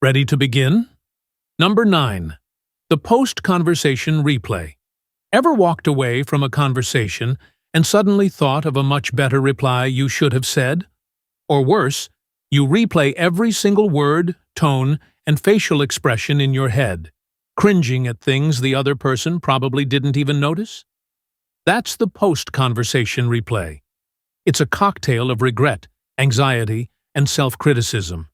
Ready to begin? Number 9. The post-conversation replay. Ever walked away from a conversation and suddenly thought of a much better reply you should have said? Or worse, you replay every single word, tone, and facial expression in your head, cringing at things the other person probably didn't even notice? That's the post-conversation replay. It's a cocktail of regret, anxiety, and self-criticism.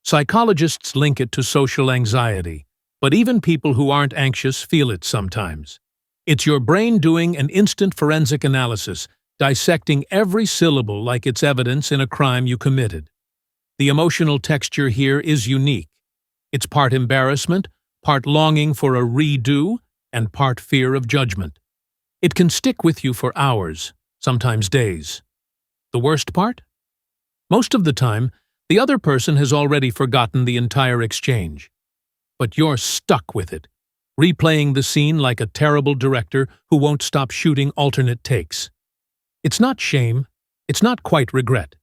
Psychologists link it to social anxiety, but even people who aren't anxious feel it sometimes. It's your brain doing an instant forensic analysis, dissecting every syllable like it's evidence in a crime you committed. The emotional texture here is unique. It's part embarrassment, part longing for a redo, and part fear of judgment. It can stick with you for hours, sometimes days. The worst part? Most of the time, the other person has already forgotten the entire exchange. But you're stuck with it, replaying the scene like a terrible director who won't stop shooting alternate takes. It's not shame, it's not quite regret.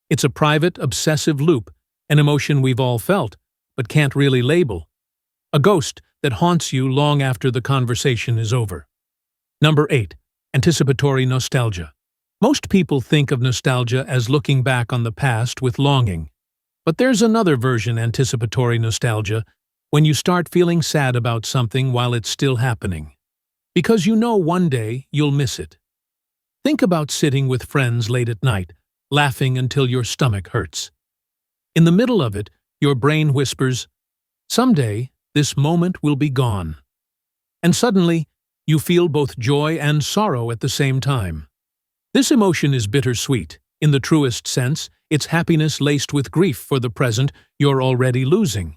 It's a private, obsessive loop, an emotion we've all felt, but can't really label. A ghost that haunts you long after the conversation is over. Number 8. Anticipatory Nostalgia. Most people think of nostalgia as looking back on the past with longing. But there's another version, anticipatory nostalgia, when you start feeling sad about something while it's still happening. Because you know one day you'll miss it. Think about sitting with friends late at night, laughing until your stomach hurts. In the middle of it, your brain whispers, "Someday, this moment will be gone." And suddenly, you feel both joy and sorrow at the same time. This emotion is bittersweet. In the truest sense, it's happiness laced with grief for the present you're already losing.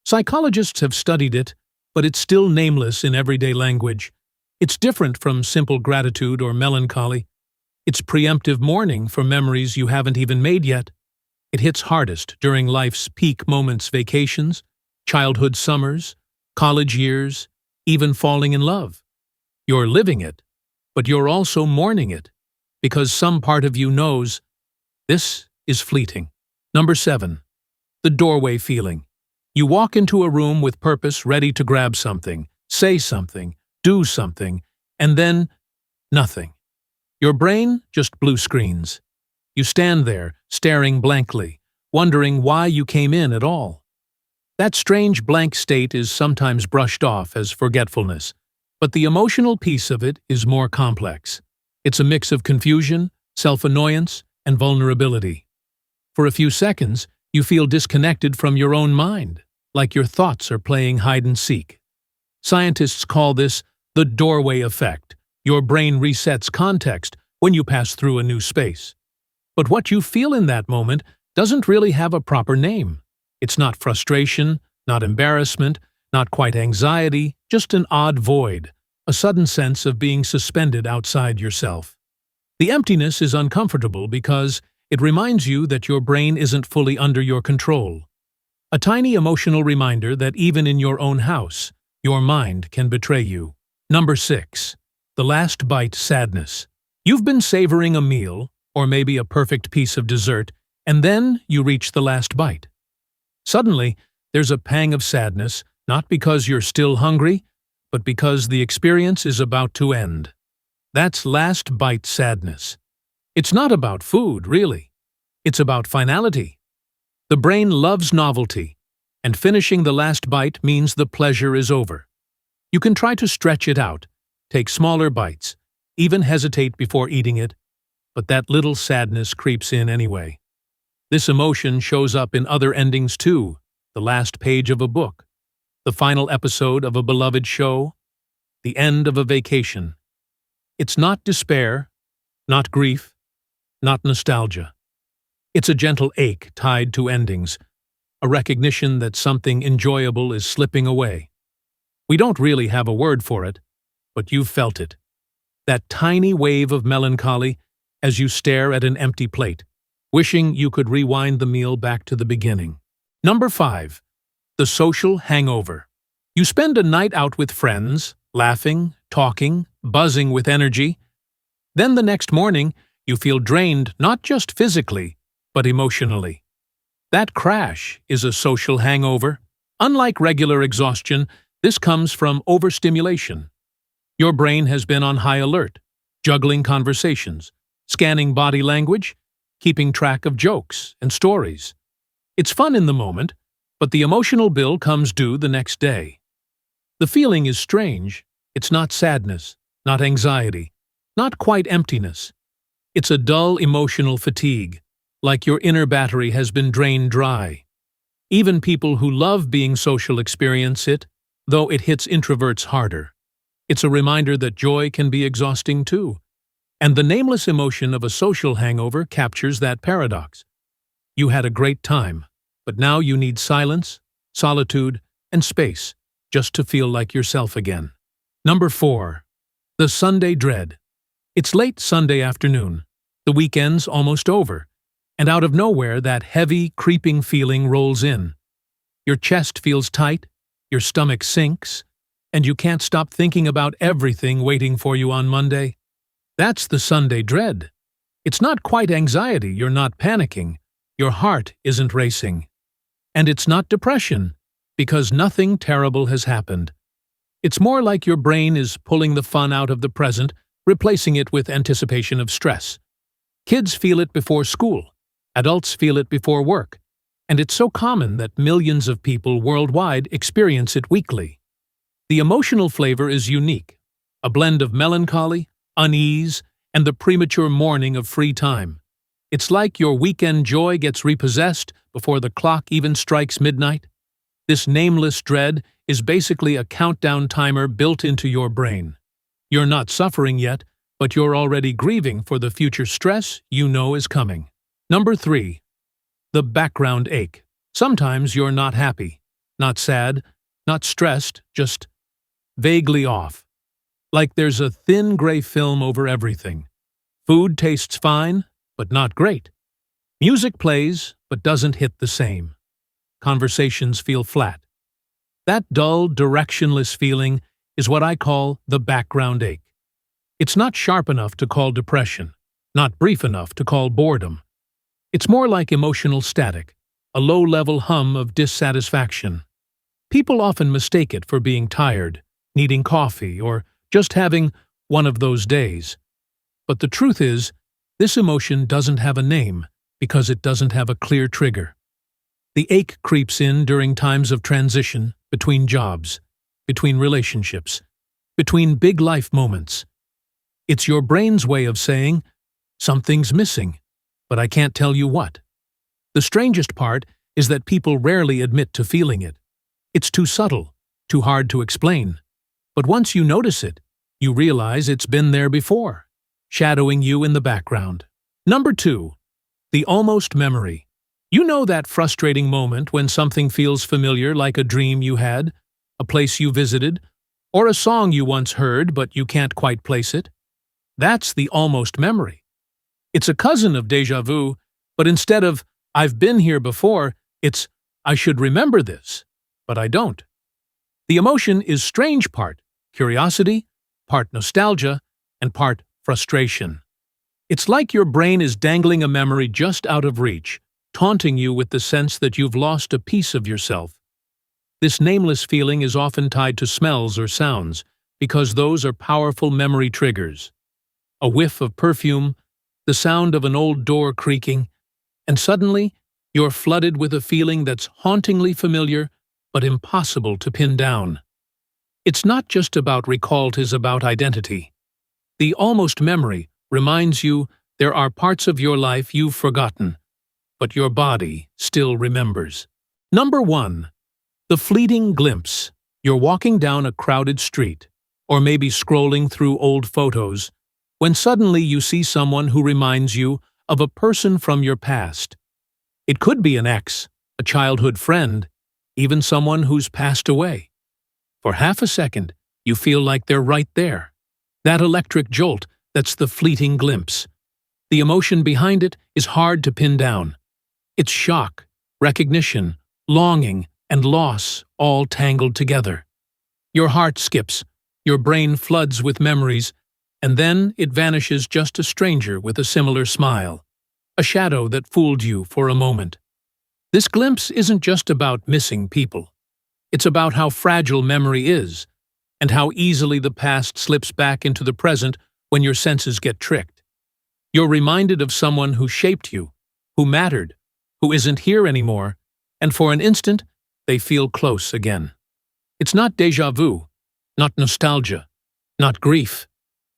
Psychologists have studied it, but it's still nameless in everyday language. It's different from simple gratitude or melancholy. It's preemptive mourning for memories you haven't even made yet. It hits hardest during life's peak moments, vacations, childhood summers, college years, even falling in love. You're living it, but you're also mourning it, because some part of you knows this is fleeting. Number 7. The doorway feeling. You walk into a room with purpose, ready to grab something, say something, do something, and then nothing. Your brain just blue screens. You stand there, staring blankly, wondering why you came in at all. That strange blank state is sometimes brushed off as forgetfulness, but the emotional piece of it is more complex. It's a mix of confusion, self-annoyance, and vulnerability. For a few seconds, you feel disconnected from your own mind, like your thoughts are playing hide-and-seek. Scientists call this the doorway effect. Your brain resets context when you pass through a new space. But what you feel in that moment doesn't really have a proper name. It's not frustration, not embarrassment, not quite anxiety, just an odd void, a sudden sense of being suspended outside yourself. The emptiness is uncomfortable because it reminds you that your brain isn't fully under your control. A tiny emotional reminder that even in your own house, your mind can betray you. Number 6. The last bite sadness. You've been savoring a meal, or maybe a perfect piece of dessert, and then you reach the last bite. Suddenly, there's a pang of sadness, not because you're still hungry, but because the experience is about to end. That's last bite sadness. It's not about food, really. It's about finality. The brain loves novelty, and finishing the last bite means the pleasure is over. You can try to stretch it out, take smaller bites, even hesitate before eating it, but that little sadness creeps in anyway. This emotion shows up in other endings too, the last page of a book, the final episode of a beloved show, the end of a vacation. It's not despair, not grief, not nostalgia. It's a gentle ache tied to endings, a recognition that something enjoyable is slipping away. We don't really have a word for it, but you've felt it. That tiny wave of melancholy as you stare at an empty plate, wishing you could rewind the meal back to the beginning. Number 5. The social hangover. You spend a night out with friends, laughing, talking, buzzing with energy. Then the next morning, you feel drained not just physically, but emotionally. That crash is a social hangover. Unlike regular exhaustion, this comes from overstimulation. Your brain has been on high alert, juggling conversations, scanning body language, keeping track of jokes and stories. It's fun in the moment, but the emotional bill comes due the next day. The feeling is strange. It's not sadness, not anxiety, not quite emptiness. It's a dull emotional fatigue, like your inner battery has been drained dry. Even people who love being social experience it, though it hits introverts harder. It's a reminder that joy can be exhausting too. And the nameless emotion of a social hangover captures that paradox. You had a great time, but now you need silence, solitude, and space just to feel like yourself again. Number 4. The Sunday dread. It's late Sunday afternoon. The weekend's almost over, and out of nowhere that heavy, creeping feeling rolls in. Your chest feels tight, your stomach sinks, and you can't stop thinking about everything waiting for you on Monday. That's the Sunday dread. It's not quite anxiety, you're not panicking, your heart isn't racing. And it's not depression, because nothing terrible has happened. It's more like your brain is pulling the fun out of the present, replacing it with anticipation of stress. Kids feel it before school, adults feel it before work, and it's so common that millions of people worldwide experience it weekly. The emotional flavor is unique, a blend of melancholy, unease, and the premature morning of free time. It's like your weekend joy gets repossessed before the clock even strikes midnight. This nameless dread is basically a countdown timer built into your brain. You're not suffering yet, but you're already grieving for the future stress you know is coming. Number 3. The background ache. Sometimes you're not happy, not sad, not stressed, just vaguely off. Like there's a thin gray film over everything. Food tastes fine, but not great. Music plays, but doesn't hit the same. Conversations feel flat. That dull, directionless feeling is what I call the background ache. It's not sharp enough to call depression, not brief enough to call boredom. It's more like emotional static, a low-level hum of dissatisfaction. People often mistake it for being tired, needing coffee, or just having one of those days. But the truth is, this emotion doesn't have a name because it doesn't have a clear trigger. The ache creeps in during times of transition, between jobs, between relationships, between big life moments. It's your brain's way of saying, something's missing, but I can't tell you what. The strangest part is that people rarely admit to feeling it. It's too subtle, too hard to explain. But once you notice it, you realize it's been there before, shadowing you in the background. Number 2. The almost memory. You know that frustrating moment when something feels familiar, like a dream you had, a place you visited, or a song you once heard but you can't quite place it? That's the almost memory. It's a cousin of déjà vu, but instead of "I've been here before," it's "I should remember this, but I don't." The emotion is strange part curiosity, part nostalgia, and part frustration. It's like your brain is dangling a memory just out of reach, taunting you with the sense that you've lost a piece of yourself. This nameless feeling is often tied to smells or sounds, because those are powerful memory triggers. A whiff of perfume, the sound of an old door creaking, and suddenly you're flooded with a feeling that's hauntingly familiar but impossible to pin down. It's not just about recall, 'tis about identity. The almost memory reminds you there are parts of your life you've forgotten, but your body still remembers. Number 1. The fleeting glimpse. You're walking down a crowded street, or maybe scrolling through old photos, when suddenly you see someone who reminds you of a person from your past. It could be an ex, a childhood friend, even someone who's passed away. For half a second, you feel like they're right there. That electric jolt, that's the fleeting glimpse. The emotion behind it is hard to pin down. It's shock, recognition, longing, and loss all tangled together. Your heart skips, your brain floods with memories, and then it vanishes just a stranger with a similar smile, a shadow that fooled you for a moment. This glimpse isn't just about missing people. It's about how fragile memory is, and how easily the past slips back into the present when your senses get tricked. You're reminded of someone who shaped you, who mattered, who isn't here anymore, and for an instant, they feel close again. It's not déjà vu, not nostalgia, not grief.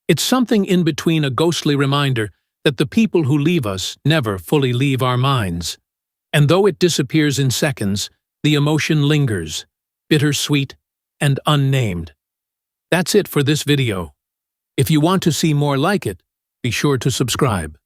It's something in between, a ghostly reminder that the people who leave us never fully leave our minds. And though it disappears in seconds, the emotion lingers, bittersweet and unnamed. That's it for this video. If you want to see more like it, be sure to subscribe.